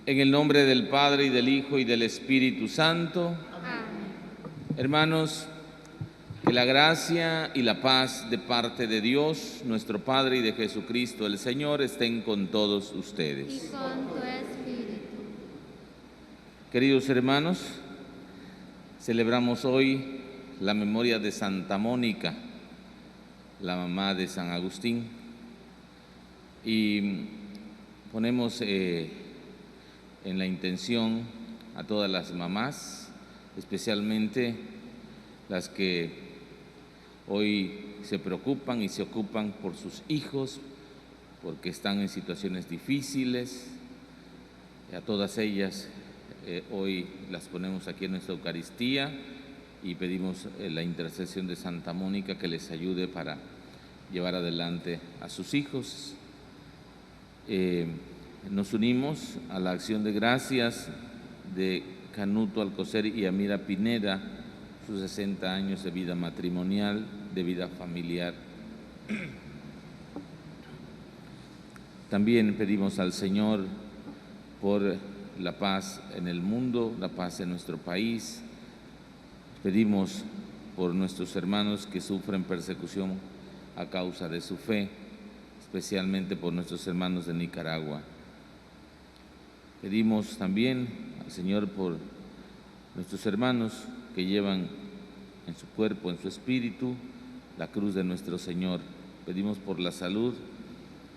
En el nombre del Padre, y del Hijo, y del Espíritu Santo. Amén. Hermanos, que la gracia y la paz de parte de Dios, nuestro Padre, y de Jesucristo el Señor, estén con todos Y ustedes. con tu espíritu. Queridos hermanos, celebramos hoy la memoria de Santa Mónica, la mamá de San Agustín, y ponemos en la intención a todas las mamás, especialmente las que hoy se preocupan y se ocupan por sus hijos, porque están en situaciones difíciles. A todas ellas hoy las ponemos aquí en nuestra Eucaristía y pedimos la intercesión de Santa Mónica que les ayude para llevar adelante a sus hijos. Nos unimos a la acción de gracias de Canuto Alcocer y Amira Pineda, sus 60 años de vida matrimonial, de vida familiar. También pedimos al Señor por la paz en el mundo, la paz en nuestro país. Pedimos por nuestros hermanos que sufren persecución a causa de su fe, especialmente por nuestros hermanos de Nicaragua. Pedimos también al Señor por nuestros hermanos que llevan en su cuerpo, en su espíritu, la cruz de nuestro Señor. Pedimos por la salud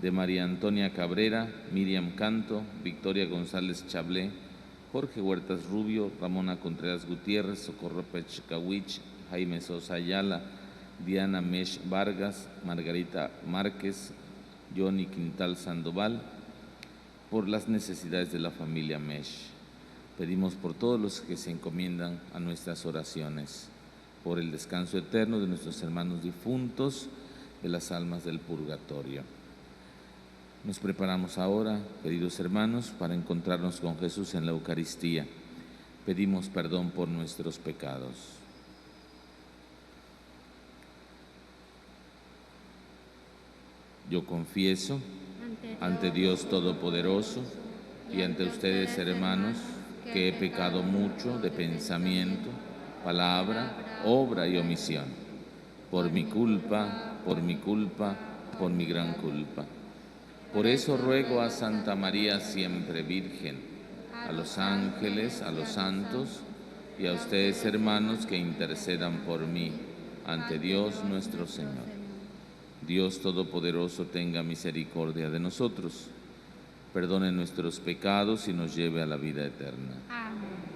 de María Antonia Cabrera, Miriam Canto, Victoria González Chablé, Jorge Huertas Rubio, Ramona Contreras Gutiérrez, Socorro Pechcawich, Jaime Sosa Ayala, Diana Mesh Vargas, Margarita Márquez, Johnny Quintal Sandoval, por las necesidades de la familia Mesh. Pedimos por todos los que se encomiendan a nuestras oraciones, por el descanso eterno de nuestros hermanos difuntos, de las almas del purgatorio. Nos preparamos ahora, queridos hermanos, para encontrarnos con Jesús en la Eucaristía. Pedimos perdón por nuestros pecados. Yo confieso ante Dios Todopoderoso y ante ustedes, hermanos, que he pecado mucho de pensamiento, palabra, obra y omisión, por mi culpa, por mi gran culpa. Por eso ruego a Santa María siempre Virgen, a los ángeles, a los santos y a ustedes, hermanos, que intercedan por mí ante Dios nuestro Señor. Dios Todopoderoso tenga misericordia de nosotros, perdone nuestros pecados y nos lleve a la vida eterna. Amén.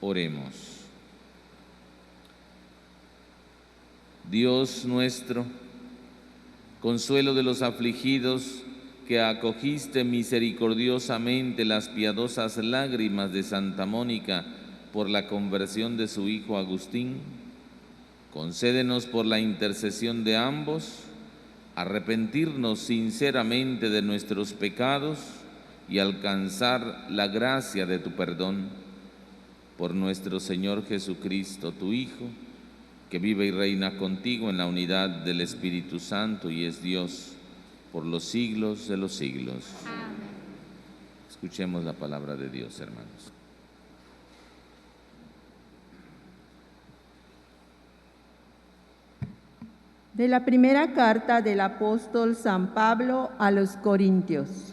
Oremos. Dios nuestro, consuelo de los afligidos, que acogiste misericordiosamente las piadosas lágrimas de Santa Mónica por la conversión de su hijo Agustín, concédenos por la intercesión de ambos arrepentirnos sinceramente de nuestros pecados y alcanzar la gracia de tu perdón. Por nuestro Señor Jesucristo, tu Hijo, que vive y reina contigo en la unidad del Espíritu Santo y es Dios por los siglos de los siglos. Amén. Escuchemos la palabra de Dios, hermanos. De la primera carta del apóstol San Pablo a los Corintios.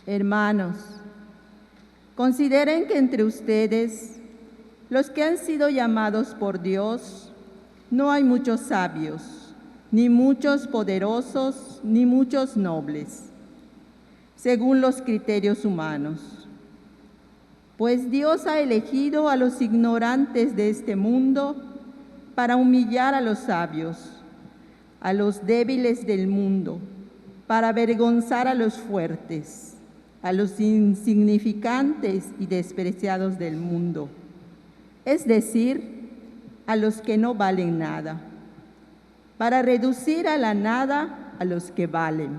Hermanos, consideren que entre ustedes, los que han sido llamados por Dios, no hay muchos sabios, ni muchos poderosos, ni muchos nobles, según los criterios humanos. Pues Dios ha elegido a los ignorantes de este mundo para humillar a los sabios, a los débiles del mundo, para avergonzar a los fuertes, a los insignificantes y despreciados del mundo, es decir, a los que no valen nada, para reducir a la nada a los que valen,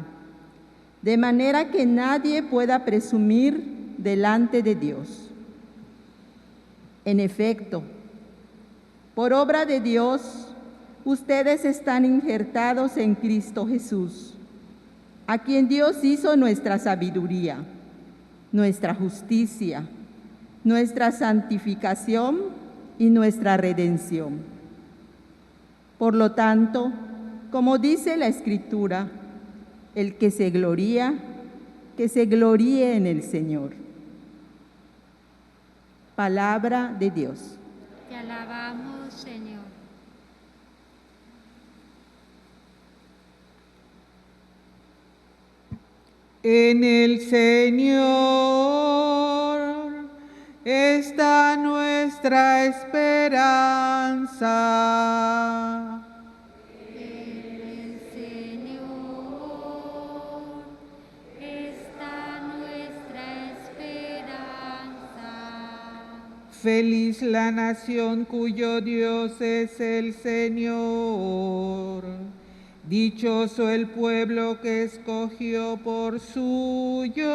de manera que nadie pueda presumir delante de Dios. En efecto, por obra de Dios, ustedes están injertados en Cristo Jesús, a quien Dios hizo nuestra sabiduría, nuestra justicia, nuestra santificación y nuestra redención. Por lo tanto, como dice la Escritura, el que se gloríe en el Señor. Palabra de Dios. Te alabamos, Señor. En el Señor está nuestra esperanza. En el Señor está nuestra esperanza. Feliz la nación cuyo Dios es el Señor. Dichoso el pueblo que escogió por suyo.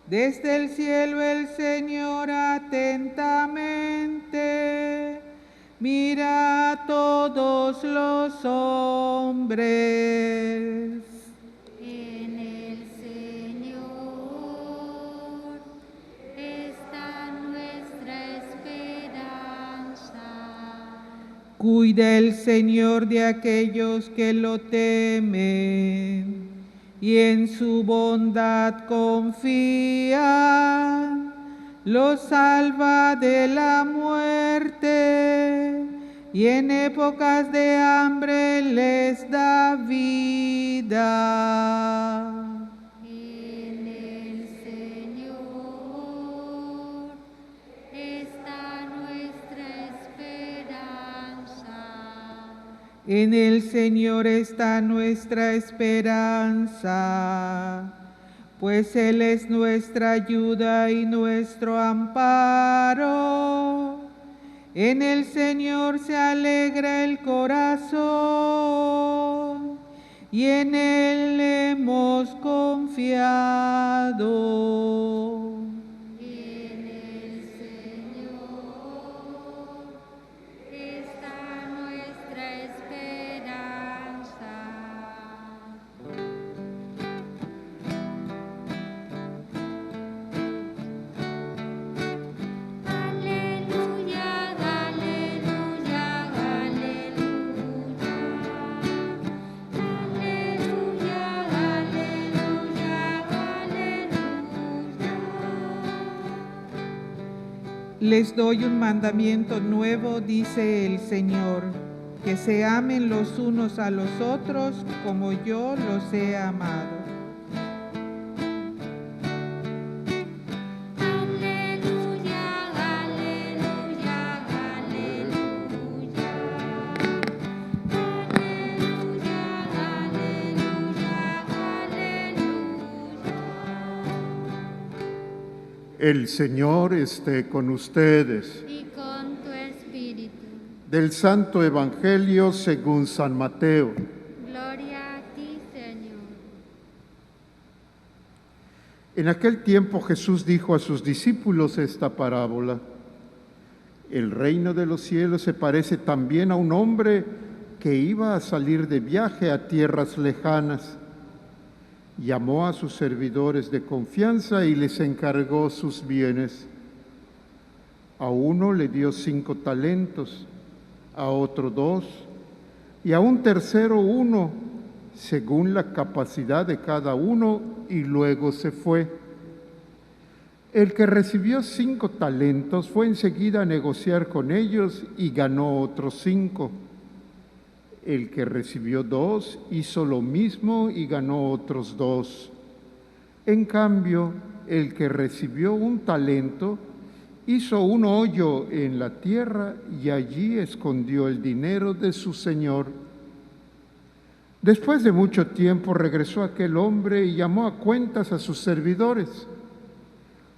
Desde el cielo el Señor atentamente mira a todos los hombres. En el Señor está nuestra esperanza. Cuida el Señor de aquellos que lo temen y en su bondad confían. Los salva de la muerte y en épocas de hambre les da vida. En el Señor está nuestra esperanza. En el Señor está nuestra esperanza, pues Él es nuestra ayuda y nuestro amparo. En el Señor se alegra el corazón y en Él hemos confiado. En el Señor está nuestra esperanza. Aleluya, aleluya, aleluya. Aleluya, aleluya, aleluya. Les doy un mandamiento nuevo, dice el Señor, que se amen los unos a los otros como yo los he amado. Aleluya, aleluya, aleluya. Aleluya, aleluya, aleluya. El Señor esté con ustedes. Y con tu espíritu. Del Santo Evangelio según San Mateo. Gloria a ti, Señor. En aquel tiempo Jesús dijo a sus discípulos esta parábola. El reino de los cielos se parece también a un hombre que iba a salir de viaje a tierras lejanas. Llamó a sus servidores de confianza y les encargó sus bienes. A uno le dio 5 talentos, a otro 2, y a un tercero 1, según la capacidad de cada uno, y luego se fue. El que recibió 5 talentos fue enseguida a negociar con ellos y ganó otros 5. El que recibió 2 hizo lo mismo y ganó otros 2. En cambio, el que recibió 1 talento hizo un hoyo en la tierra y allí escondió el dinero de su señor. Después de mucho tiempo regresó aquel hombre y llamó a cuentas a sus servidores.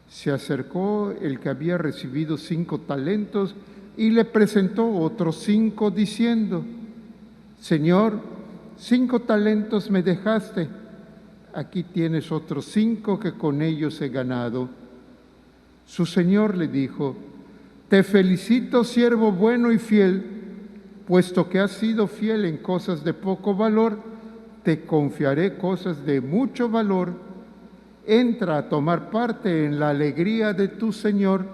Se acercó el que había recibido 5 talentos y le presentó otros 5 diciendo: Señor, 5 talentos me dejaste, aquí tienes otros 5 que con ellos he ganado. Su señor le dijo: Te felicito, siervo bueno y fiel, puesto que has sido fiel en cosas de poco valor, te confiaré cosas de mucho valor. Entra a tomar parte en la alegría de tu señor.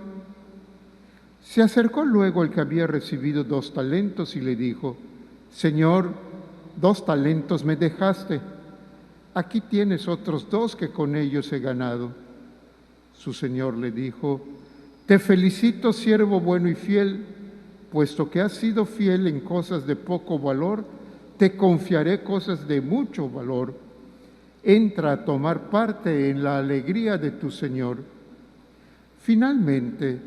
Se acercó luego el que había recibido 2 talentos y le dijo: Señor, 2 talentos me dejaste, aquí tienes otros 2 que con ellos he ganado. Su señor le dijo: Te felicito, siervo bueno y fiel, puesto que has sido fiel en cosas de poco valor, te confiaré cosas de mucho valor. Entra a tomar parte en la alegría de tu señor. Finalmente,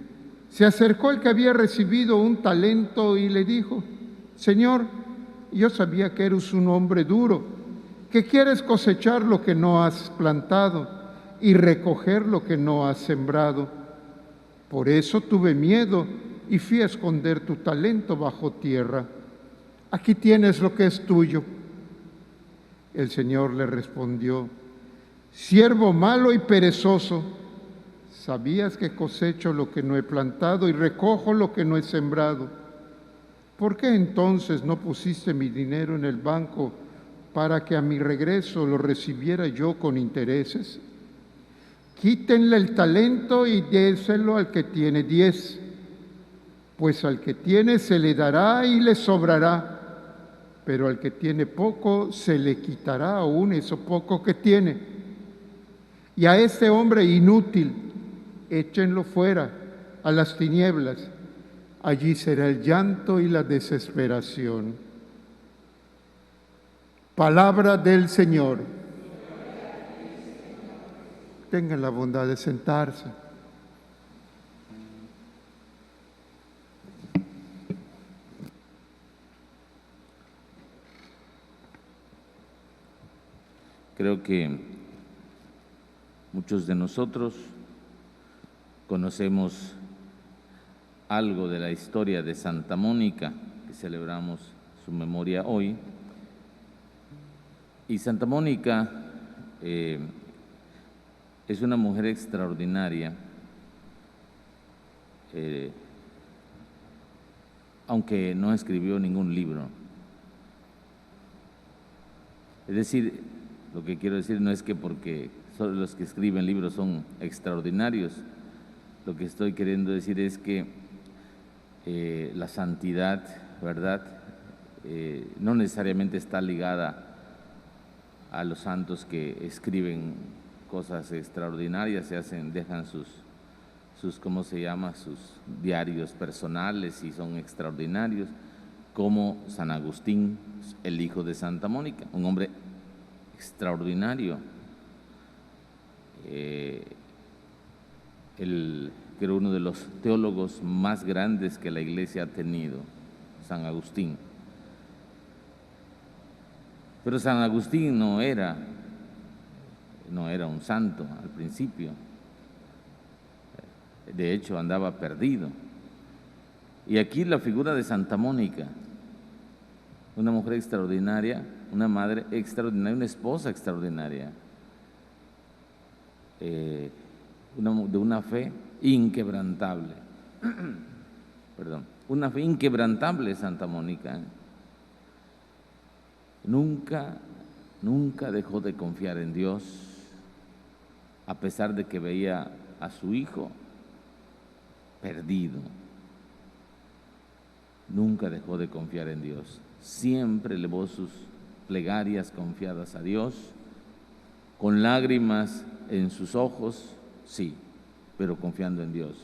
se acercó el que había recibido 1 talento y le dijo: Señor, yo sabía que eres un hombre duro, que quieres cosechar lo que no has plantado y recoger lo que no has sembrado. Por eso tuve miedo y fui a esconder tu talento bajo tierra. Aquí tienes lo que es tuyo. El Señor le respondió: Siervo malo y perezoso, sabías que cosecho lo que no he plantado y recojo lo que no he sembrado. ¿Por qué entonces no pusiste mi dinero en el banco para que a mi regreso lo recibiera yo con intereses? Quítenle el talento y déselo al que tiene 10, pues al que tiene se le dará y le sobrará, pero al que tiene poco se le quitará aún eso poco que tiene. Y a este hombre inútil, échenlo fuera a las tinieblas, allí será el llanto y la desesperación. Palabra del Señor. Tengan la bondad de sentarse. Creo que muchos de nosotros conocemos algo de la historia de Santa Mónica, que celebramos su memoria hoy. Y Santa Mónica es una mujer extraordinaria, aunque no escribió ningún libro. Es decir, lo que quiero decir no es que porque solo los que escriben libros son extraordinarios. Lo que estoy queriendo decir es que la santidad, ¿verdad?, no necesariamente está ligada a los santos que escriben cosas extraordinarias, dejan sus ¿cómo se llama?, sus diarios personales y son extraordinarios, como San Agustín, el hijo de Santa Mónica, un hombre extraordinario. Creo uno de los teólogos más grandes que la Iglesia ha tenido, San Agustín. Pero San Agustín no era un santo al principio. De hecho, andaba perdido. Y aquí la figura de Santa Mónica, una mujer extraordinaria, una madre extraordinaria, una esposa extraordinaria, de una fe inquebrantable. una fe inquebrantable Santa Mónica. Nunca dejó de confiar en Dios, a pesar de que veía a su hijo perdido. Nunca dejó de confiar en Dios. Siempre elevó sus plegarias confiadas a Dios, con lágrimas en sus ojos, sí, pero confiando en Dios.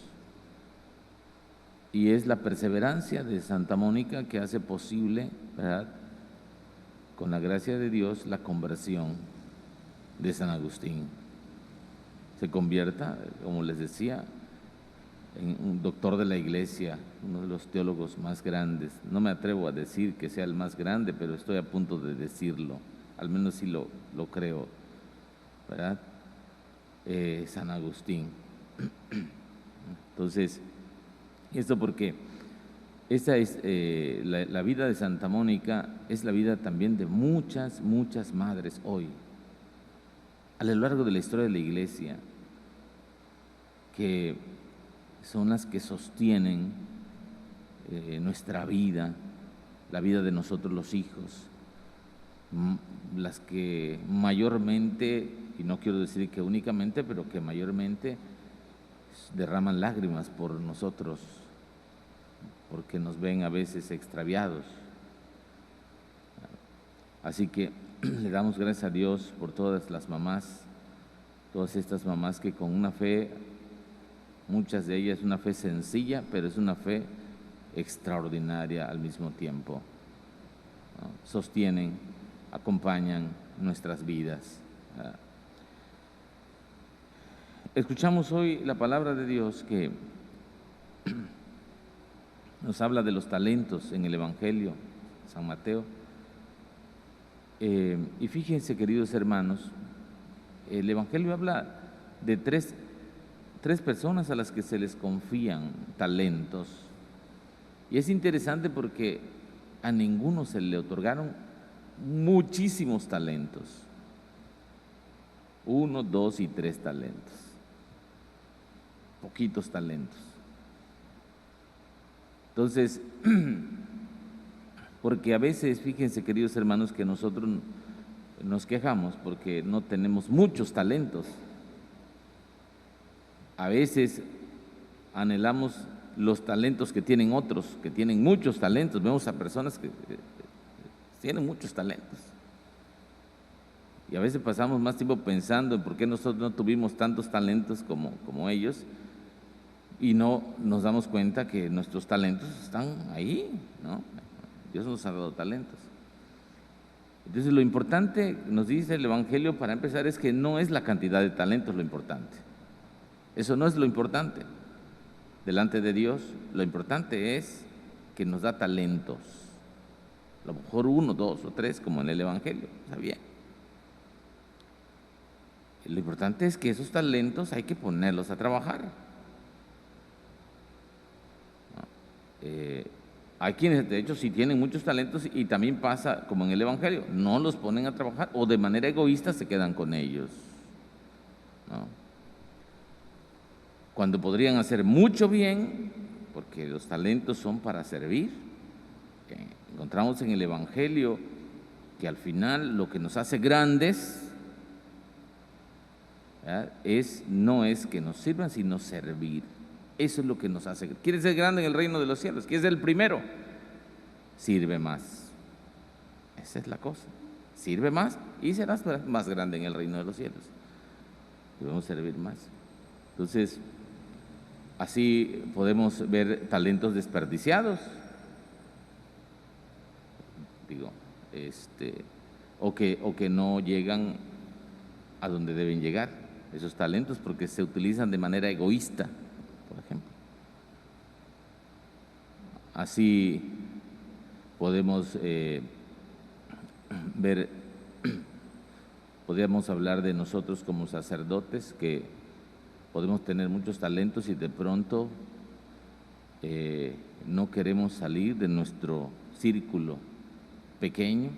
Y es la perseverancia de Santa Mónica que hace posible, ¿verdad?, con la gracia de Dios, la conversión de San Agustín. Se convierta, como les decía, en un doctor de la Iglesia, uno de los teólogos más grandes. No me atrevo a decir que sea el más grande, pero estoy a punto de decirlo, al menos sí lo creo, ¿verdad? San Agustín. Entonces, esto porque esta es la vida de Santa Mónica, es la vida también de muchas madres hoy, a lo largo de la historia de la Iglesia, que son las que sostienen nuestra vida, la vida de nosotros los hijos, las que mayormente, y no quiero decir que únicamente, pero que mayormente derraman lágrimas por nosotros, porque nos ven a veces extraviados. Así que le damos gracias a Dios por todas las mamás, todas estas mamás que con una fe, muchas de ellas una fe sencilla, pero es una fe extraordinaria al mismo tiempo, ¿no? Sostienen, acompañan nuestras vidas. Escuchamos hoy la palabra de Dios que nos habla de los talentos en el Evangelio, San Mateo. Y fíjense, queridos hermanos, el Evangelio habla de tres personas a las que se les confían talentos. Y es interesante porque a ninguno se le otorgaron muchísimos talentos. 1, 2 y 3 talentos. Poquitos talentos. Entonces, porque a veces, fíjense, queridos hermanos, que nosotros nos quejamos porque no tenemos muchos talentos. A veces anhelamos los talentos que tienen otros, que tienen muchos talentos. Vemos a personas que tienen muchos talentos. Y a veces pasamos más tiempo pensando en por qué nosotros no tuvimos tantos talentos como ellos, y no nos damos cuenta que nuestros talentos están ahí, ¿no? Dios nos ha dado talentos. Entonces, lo importante, nos dice el Evangelio, para empezar, es que no es la cantidad de talentos lo importante. Eso no es lo importante. Delante de Dios, lo importante es que nos da talentos. A lo mejor 1, 2 o 3, como en el Evangelio, está bien. Lo importante es que esos talentos hay que ponerlos a trabajar. Hay quienes, de hecho, sí tienen muchos talentos y también pasa como en el Evangelio, no los ponen a trabajar o de manera egoísta se quedan con ellos, ¿no? Cuando podrían hacer mucho bien, porque los talentos son para servir. Encontramos en el Evangelio que al final lo que nos hace grandes, ¿verdad?, no es que nos sirvan, sino servir. Eso es lo que nos hace. ¿Quieres ser grande en el reino de los cielos? ¿Quieres ser el primero? Sirve más. Esa es la cosa. Sirve más y serás más grande en el reino de los cielos. Debemos servir más. Entonces, así podemos ver talentos desperdiciados. Digo, o que no llegan a donde deben llegar esos talentos porque se utilizan de manera egoísta, por ejemplo. Así podemos podríamos hablar de nosotros como sacerdotes, que podemos tener muchos talentos y de pronto no queremos salir de nuestro círculo pequeño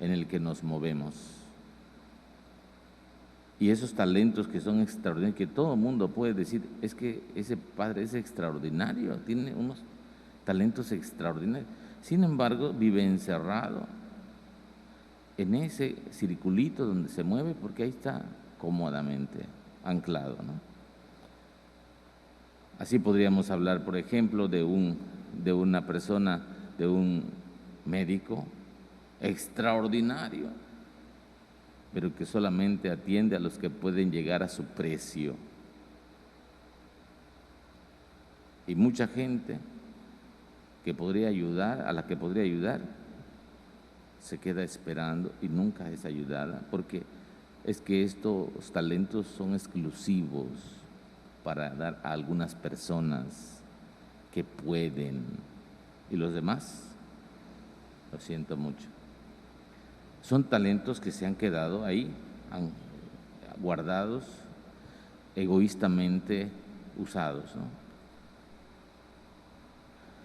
en el que nos movemos. Y esos talentos que son extraordinarios, que todo el mundo puede decir, es que ese padre es extraordinario, tiene unos talentos extraordinarios. Sin embargo, vive encerrado en ese circulito donde se mueve porque ahí está cómodamente anclado, ¿no? Así podríamos hablar, por ejemplo, de una persona, de un médico extraordinario, pero que solamente atiende a los que pueden llegar a su precio. Y mucha gente que podría ayudar, a la que podría ayudar, se queda esperando y nunca es ayudada, porque es que estos talentos son exclusivos para dar a algunas personas que pueden, y los demás, lo siento mucho. Son talentos que se han quedado ahí, guardados, egoístamente usados, ¿no?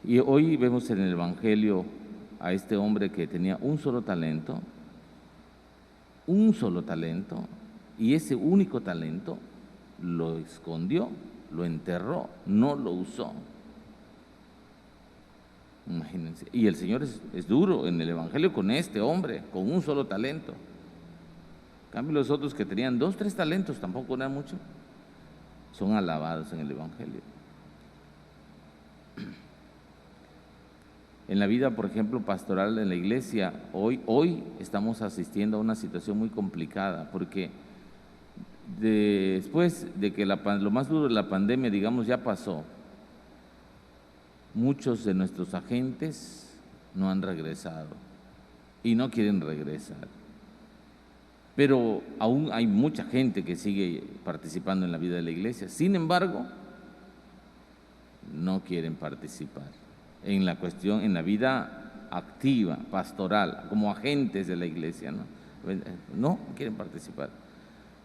Y hoy vemos en el Evangelio a este hombre que tenía un solo talento, y ese único talento lo escondió, lo enterró, no lo usó. Imagínense. Y el Señor es duro en el Evangelio con este hombre, con un solo talento. En cambio, los otros que tenían 2, 3 talentos, tampoco era mucho, son alabados en el Evangelio. En la vida, por ejemplo, pastoral en la iglesia, hoy estamos asistiendo a una situación muy complicada, porque después de que lo más duro de la pandemia, digamos, ya pasó, muchos de nuestros agentes no han regresado y no quieren regresar. Pero aún hay mucha gente que sigue participando en la vida de la iglesia. Sin embargo, no quieren participar en la cuestión, en la vida activa, pastoral, como agentes de la iglesia, ¿no? No quieren participar.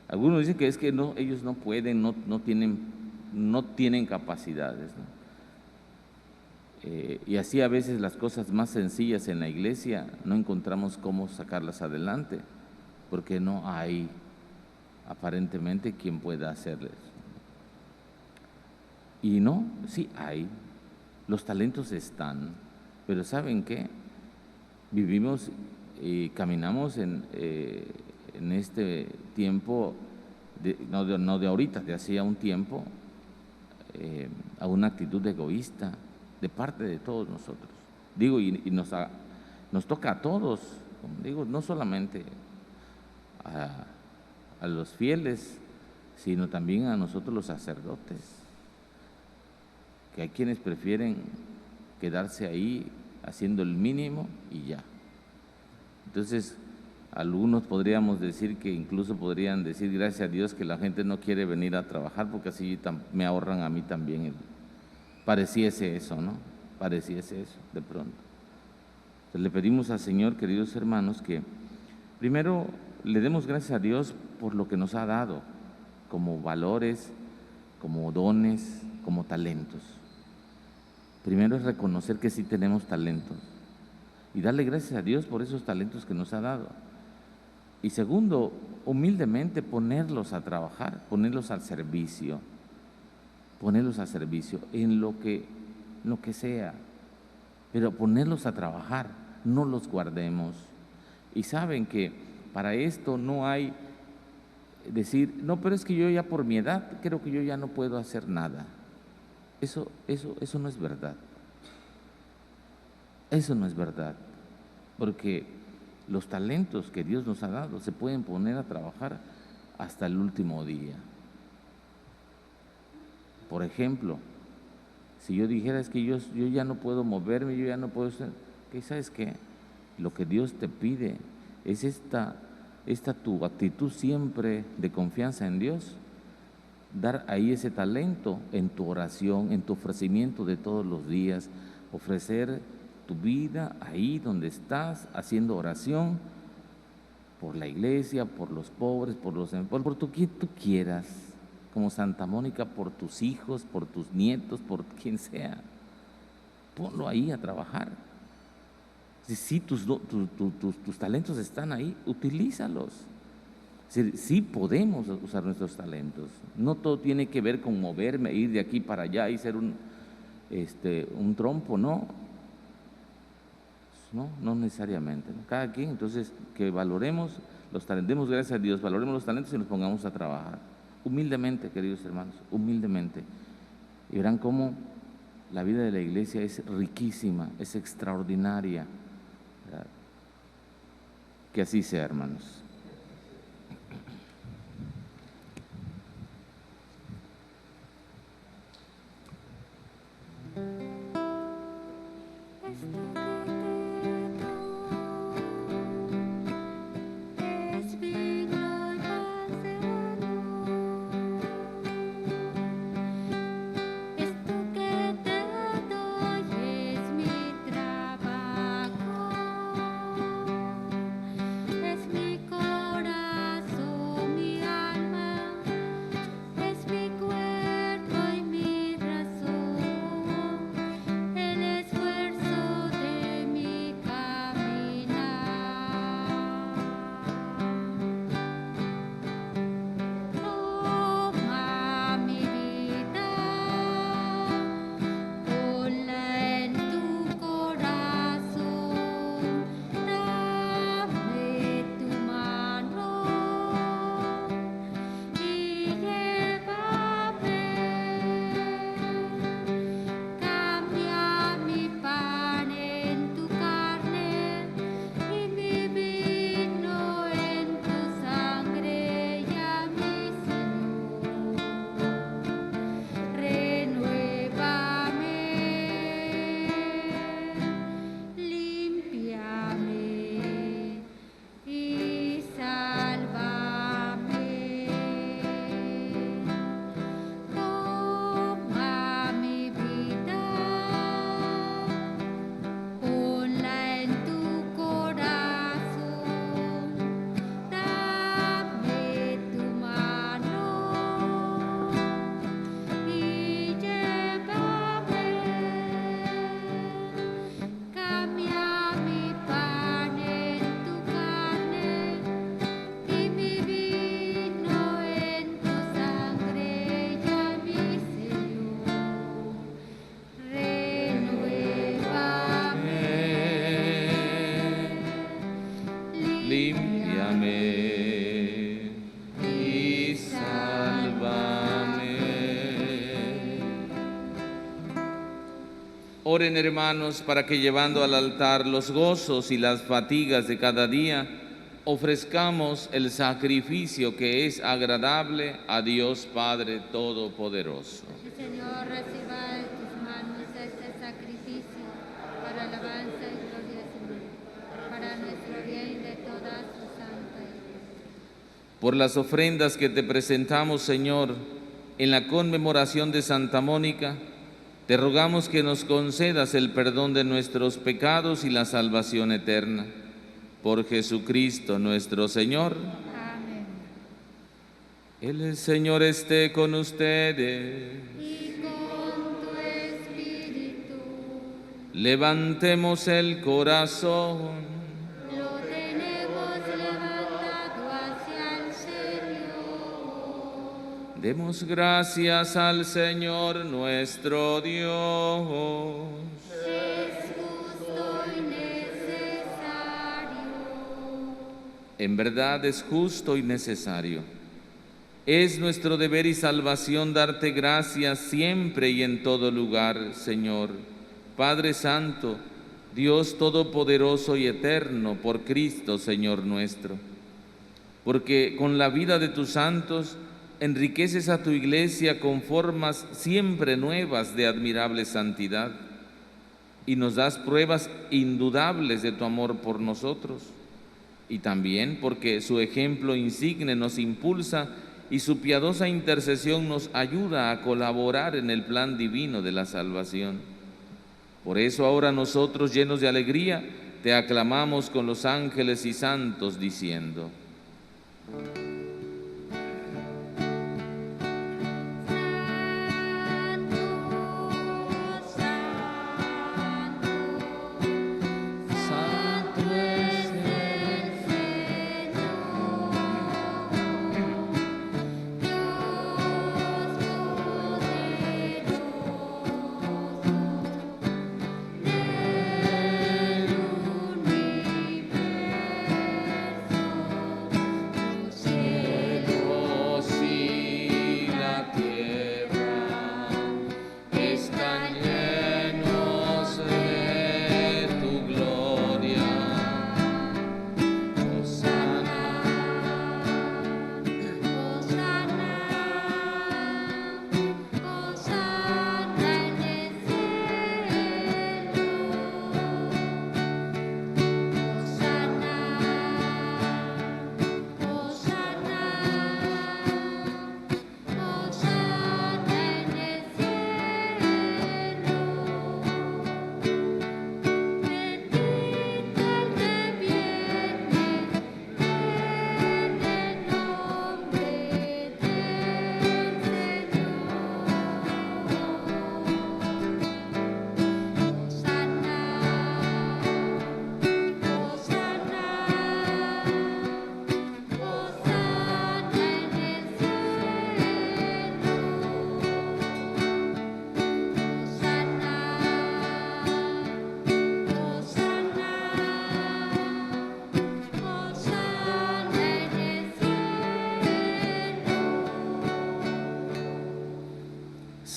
Algunos dicen que es que no, ellos no pueden, no tienen capacidades, ¿no? Y así a veces las cosas más sencillas en la iglesia no encontramos cómo sacarlas adelante, porque no hay aparentemente quien pueda hacerles. Y no, sí hay. Los talentos están, pero ¿saben qué? Vivimos y caminamos en este tiempo, no de ahorita, de hacía un tiempo, a una actitud egoísta de parte de todos nosotros. Digo, y nos toca a todos, como digo, no solamente a los fieles, sino también a nosotros los sacerdotes, que hay quienes prefieren quedarse ahí haciendo el mínimo y ya. Entonces, algunos podríamos decir que incluso podrían decir gracias a Dios que la gente no quiere venir a trabajar porque así me ahorran a mí también. Pareciese eso, ¿no? Pareciese eso de pronto. Entonces, le pedimos al Señor, queridos hermanos, que primero le demos gracias a Dios por lo que nos ha dado como valores, como dones, como talentos. Primero es reconocer que sí tenemos talentos y darle gracias a Dios por esos talentos que nos ha dado. Y segundo, humildemente ponerlos a trabajar, ponerlos al servicio en lo que sea, pero ponerlos a trabajar, no los guardemos. Y saben que para esto no hay decir, no, pero es que yo ya por mi edad creo que yo ya no puedo hacer nada. Eso no es verdad. Eso no es verdad, porque los talentos que Dios nos ha dado se pueden poner a trabajar hasta el último día. Por ejemplo, si yo dijera es que yo ya no puedo moverme, yo ya no puedo hacer, ¿qué sabes qué? Lo que Dios te pide es esta tu actitud siempre de confianza en Dios, dar ahí ese talento en tu oración, en tu ofrecimiento de todos los días, ofrecer tu vida ahí donde estás, haciendo oración por la iglesia, por los pobres, por quien tú quieras, como Santa Mónica, por tus hijos, por tus nietos, por quien sea. Ponlo ahí a trabajar. Si tus talentos están ahí, utilízalos. Sí podemos usar nuestros talentos. No todo tiene que ver con moverme, ir de aquí para allá y ser un trompo, no. No necesariamente, ¿no? Cada quien, entonces, que valoremos los talentos, demos gracias a Dios, valoremos los talentos y nos pongamos a trabajar. Humildemente, queridos hermanos, humildemente. Y verán cómo la vida de la iglesia es riquísima, es extraordinaria. ¿Verdad? Que así sea, hermanos. límpiame y sálvame. Oren, hermanos, para que llevando al altar los gozos y las fatigas de cada día, ofrezcamos el sacrificio que es agradable a Dios Padre Todopoderoso. El Señor reciba de tus manos este sacrificio para alabanza y gloria suya, para nuestro bien y de toda su santa iglesia. Por las ofrendas que te presentamos, Señor, en la conmemoración de Santa Mónica, te rogamos que nos concedas el perdón de nuestros pecados y la salvación eterna. Por Jesucristo nuestro Señor. Amén. El Señor esté con ustedes. Y con tu espíritu Levantemos el corazón. lo tenemos levantado hacia el Señor. Demos gracias al Señor nuestro Dios. Es justo y necesario. En verdad es justo y necesario. Es nuestro deber y salvación darte gracias siempre y en todo lugar, Señor. Padre Santo, Dios Todopoderoso y Eterno, por Cristo, Señor nuestro. Porque con la vida de tus santos enriqueces a tu iglesia con formas siempre nuevas de admirable santidad y nos das pruebas indudables de tu amor por nosotros. Y también porque su ejemplo insigne nos impulsa y su piadosa intercesión nos ayuda a colaborar en el plan divino de la salvación. Por eso ahora nosotros, llenos de alegría, te aclamamos con los ángeles y santos diciendo: Santo es el Señor, Dios poderoso.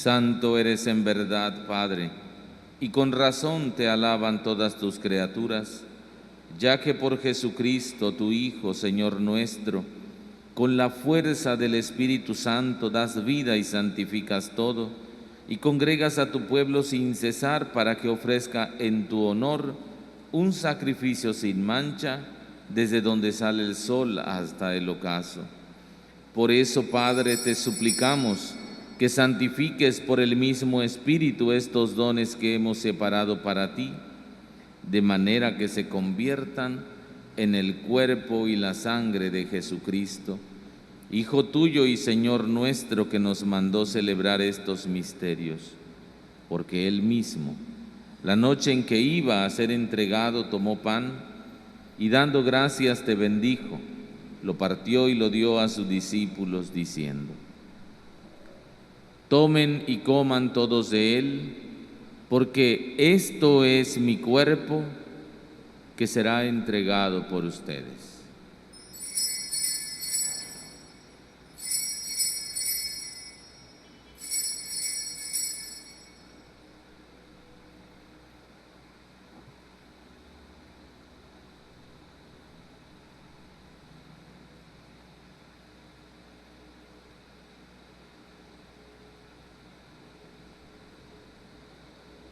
Santo eres en verdad, Padre, y con razón te alaban todas tus criaturas, ya que por Jesucristo, tu Hijo, Señor nuestro, con la fuerza del Espíritu Santo das vida y santificas todo, y congregas a tu pueblo sin cesar para que ofrezca en tu honor un sacrificio sin mancha, desde donde sale el sol hasta el ocaso. Por eso, Padre, te suplicamos que santifiques por el mismo Espíritu estos dones que hemos separado para ti, de manera que se conviertan en el cuerpo y la sangre de Jesucristo, Hijo tuyo y Señor nuestro, que nos mandó celebrar estos misterios. Porque Él mismo, la noche en que iba a ser entregado, tomó pan y dando gracias te bendijo, lo partió y lo dio a sus discípulos diciendo: tomen y coman todos de él, porque esto es mi cuerpo que será entregado por ustedes.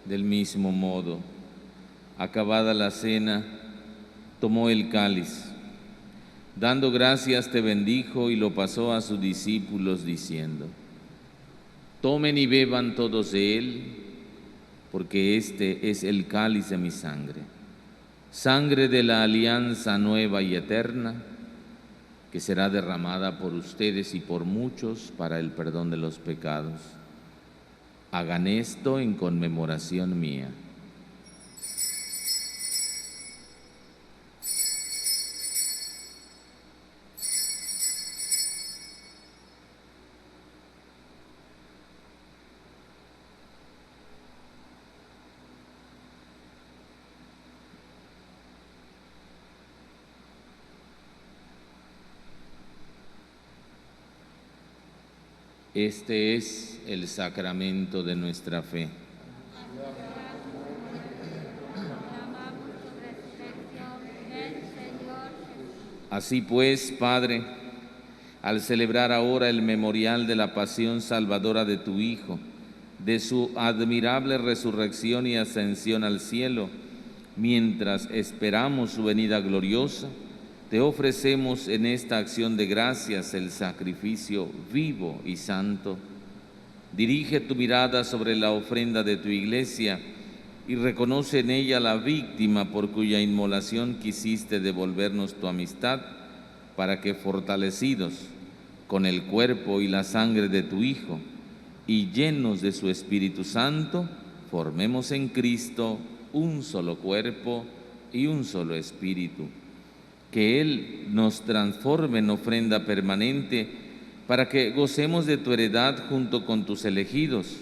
Del mismo modo, acabada la cena, tomó el cáliz, dando gracias te bendijo y lo pasó a sus discípulos diciendo: tomen y beban todos de él, porque este es el cáliz de mi sangre, sangre de la alianza nueva y eterna, que será derramada por ustedes y por muchos para el perdón de los pecados. Hagan esto en conmemoración mía. Este es el sacramento de nuestra fe. Así pues, Padre, al celebrar ahora el memorial de la pasión salvadora de tu Hijo, de su admirable resurrección y ascensión al cielo, mientras esperamos su venida gloriosa, te ofrecemos en esta acción de gracias el sacrificio vivo y santo. Dirige tu mirada sobre la ofrenda de tu iglesia y reconoce en ella la víctima por cuya inmolación quisiste devolvernos tu amistad, para que fortalecidos con el cuerpo y la sangre de tu Hijo y llenos de su Espíritu Santo, formemos en Cristo un solo cuerpo y un solo espíritu. Que Él nos transforme en ofrenda permanente para que gocemos de tu heredad junto con tus elegidos,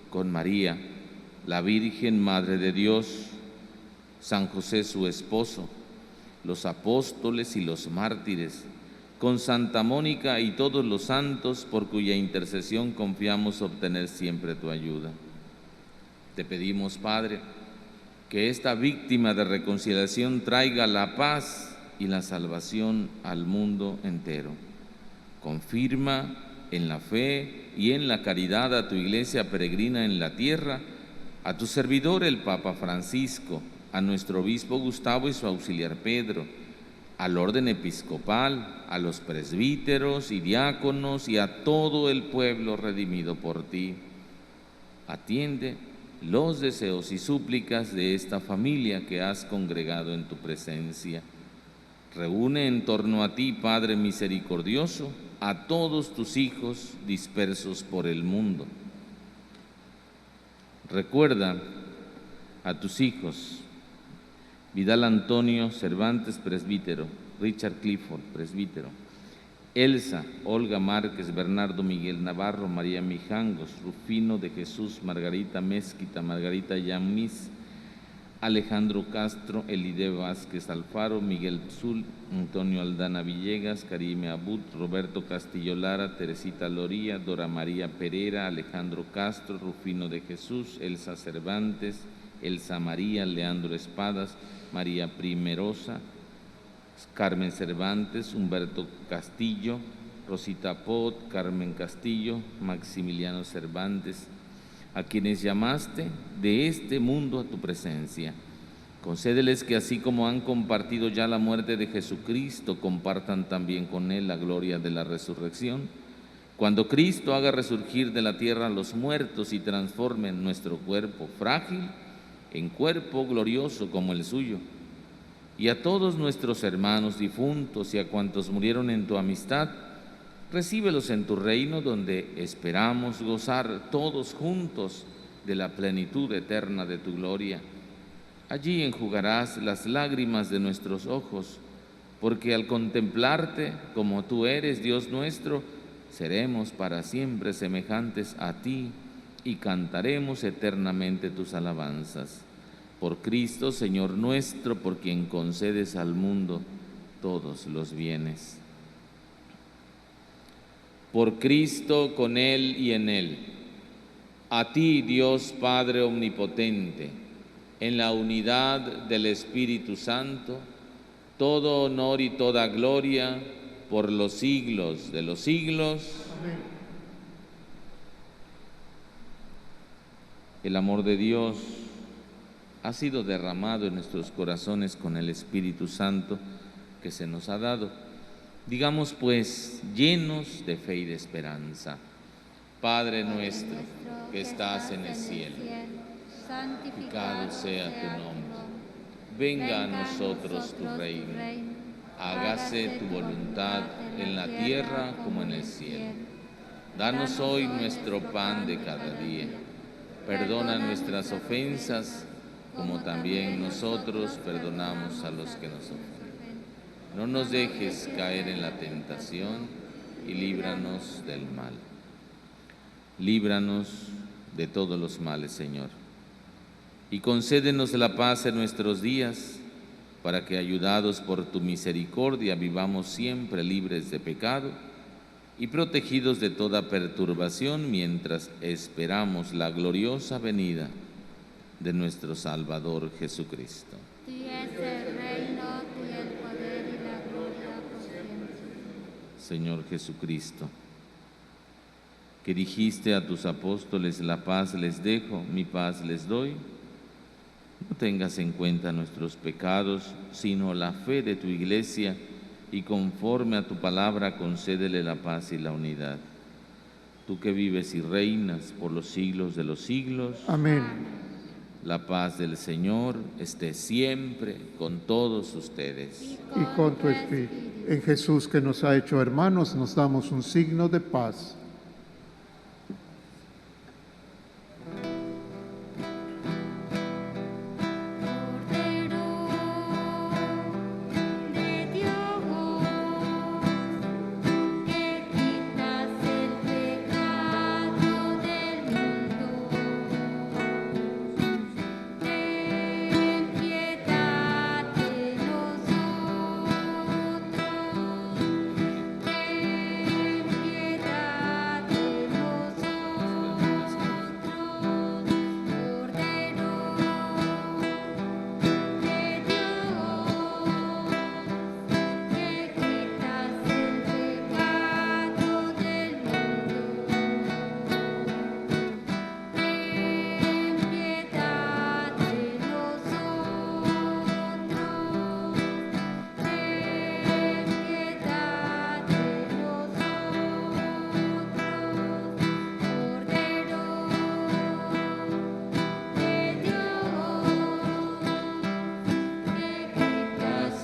con María, la Virgen Madre de Dios, San José su esposo, los apóstoles y los mártires, con Santa Mónica y todos los santos por cuya intercesión confiamos obtener siempre tu ayuda. Te pedimos, Padre, que esta víctima de reconciliación traiga la paz y la salvación al mundo entero. Confirma en la fe y en la caridad a tu iglesia peregrina en la tierra, a tu servidor el Papa Francisco, a nuestro obispo Gustavo y su auxiliar Pedro, al orden episcopal, a los presbíteros y diáconos y a todo el pueblo redimido por ti. Atiende los deseos y súplicas de esta familia que has congregado en tu presencia. Reúne en torno a ti, Padre misericordioso, a todos tus hijos dispersos por el mundo. Recuerda a tus hijos: Vidal Antonio Cervantes, presbítero; Richard Clifford, presbítero; Elsa, Olga Márquez, Bernardo Miguel Navarro, María Mijangos, Rufino de Jesús, Margarita Mezquita, Margarita Yamis, Alejandro Castro, Elide Vázquez Alfaro, Miguel Pzul, Antonio Aldana Villegas, Karime Abud, Roberto Castillo Lara, Teresita Loría, Dora María Pereira, Alejandro Castro, Rufino de Jesús, Elsa Cervantes, Elsa María, Leandro Espadas, María Primerosa, Carmen Cervantes, Humberto Castillo, Rosita Pot, Carmen Castillo, Maximiliano Cervantes, a quienes llamaste de este mundo a tu presencia. Concédeles que así como han compartido ya la muerte de Jesucristo, compartan también con Él la gloria de la resurrección. Cuando Cristo haga resurgir de la tierra a los muertos y transforme nuestro cuerpo frágil en cuerpo glorioso como el suyo. Y a todos nuestros hermanos difuntos y a cuantos murieron en tu amistad, recíbelos en tu reino, donde esperamos gozar todos juntos de la plenitud eterna de tu gloria. Allí enjugarás las lágrimas de nuestros ojos, porque al contemplarte como tú eres, Dios nuestro, seremos para siempre semejantes a ti y cantaremos eternamente tus alabanzas. Por Cristo, Señor nuestro, por quien concedes al mundo todos los bienes. Por Cristo, con Él y en Él, a ti, Dios Padre Omnipotente, en la unidad del Espíritu Santo, todo honor y toda gloria por los siglos de los siglos. Amén. El amor de Dios ha sido derramado en nuestros corazones con el Espíritu Santo que se nos ha dado. Digamos pues, llenos de fe y de esperanza: Padre nuestro que estás en el cielo, santificado sea tu nombre. Venga a nosotros tu reino. Hágase tu voluntad en la tierra como en el cielo. Danos hoy nuestro pan de cada día. Perdona nuestras ofensas, como también nosotros perdonamos a los que nos ofenden. No nos dejes caer en la tentación y líbranos del mal. Líbranos de todos los males, Señor, y concédenos la paz en nuestros días, para que, ayudados por tu misericordia, vivamos siempre libres de pecado y protegidos de toda perturbación, mientras esperamos la gloriosa venida de nuestro Salvador Jesucristo. Tuyo es el reino, tuyo el poder y la gloria por siempre. Señor Jesucristo, que dijiste a tus apóstoles: la paz les dejo, mi paz les doy, no tengas en cuenta nuestros pecados, sino la fe de tu Iglesia, y conforme a tu palabra concédele la paz y la unidad. Tú que vives y reinas por los siglos de los siglos. Amén. La paz del Señor esté siempre con todos ustedes. Y con tu espíritu. En Jesús, que nos ha hecho hermanos, nos damos un signo de paz.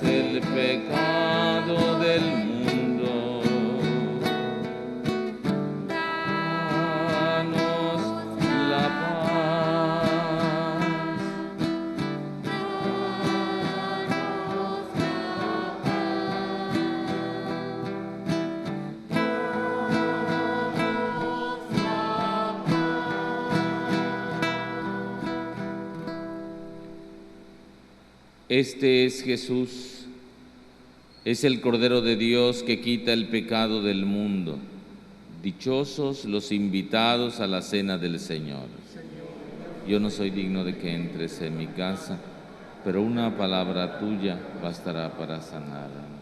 El pecado del mundo, danos la paz. Este es Jesús, es el Cordero de Dios que quita el pecado del mundo. Dichosos los invitados a la cena del Señor. Yo no soy digno de que entres en mi casa, pero una palabra tuya bastará para sanar.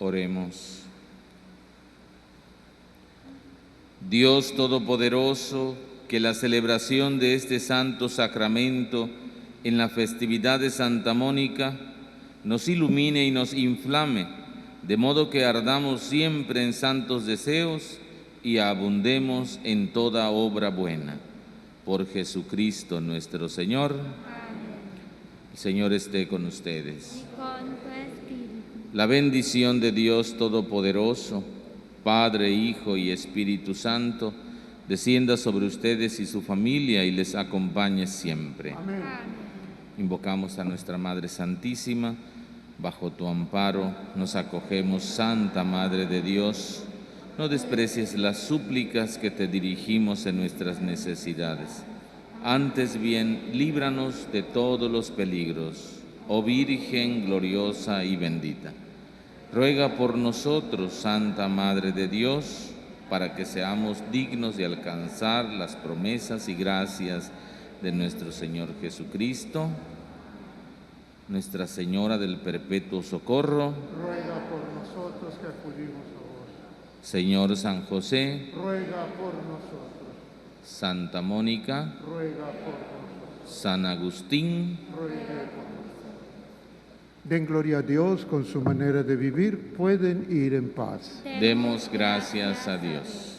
Oremos. Dios Todopoderoso, que la celebración de este santo sacramento en la festividad de Santa Mónica nos ilumine y nos inflame, de modo que ardamos siempre en santos deseos y abundemos en toda obra buena. Por Jesucristo nuestro Señor. Amén. El Señor esté con ustedes. Y con tu espíritu. La bendición de Dios Todopoderoso, Padre, Hijo y Espíritu Santo, descienda sobre ustedes y su familia y les acompañe siempre. Amén. Invocamos a nuestra Madre Santísima. Bajo tu amparo nos acogemos, Santa Madre de Dios. No desprecies las súplicas que te dirigimos en nuestras necesidades. Antes bien, líbranos de todos los peligros, oh Virgen gloriosa y bendita. Ruega por nosotros, Santa Madre de Dios, para que seamos dignos de alcanzar las promesas y gracias de nuestro Señor Jesucristo. Nuestra Señora del Perpetuo Socorro, Ruega por nosotros que acudimos a vos. Señor San José, Ruega por nosotros. Santa Mónica, Ruega por nosotros. San Agustín, Ruega por nosotros. Den gloria a Dios con su manera de vivir. Pueden ir en paz. demos gracias a Dios.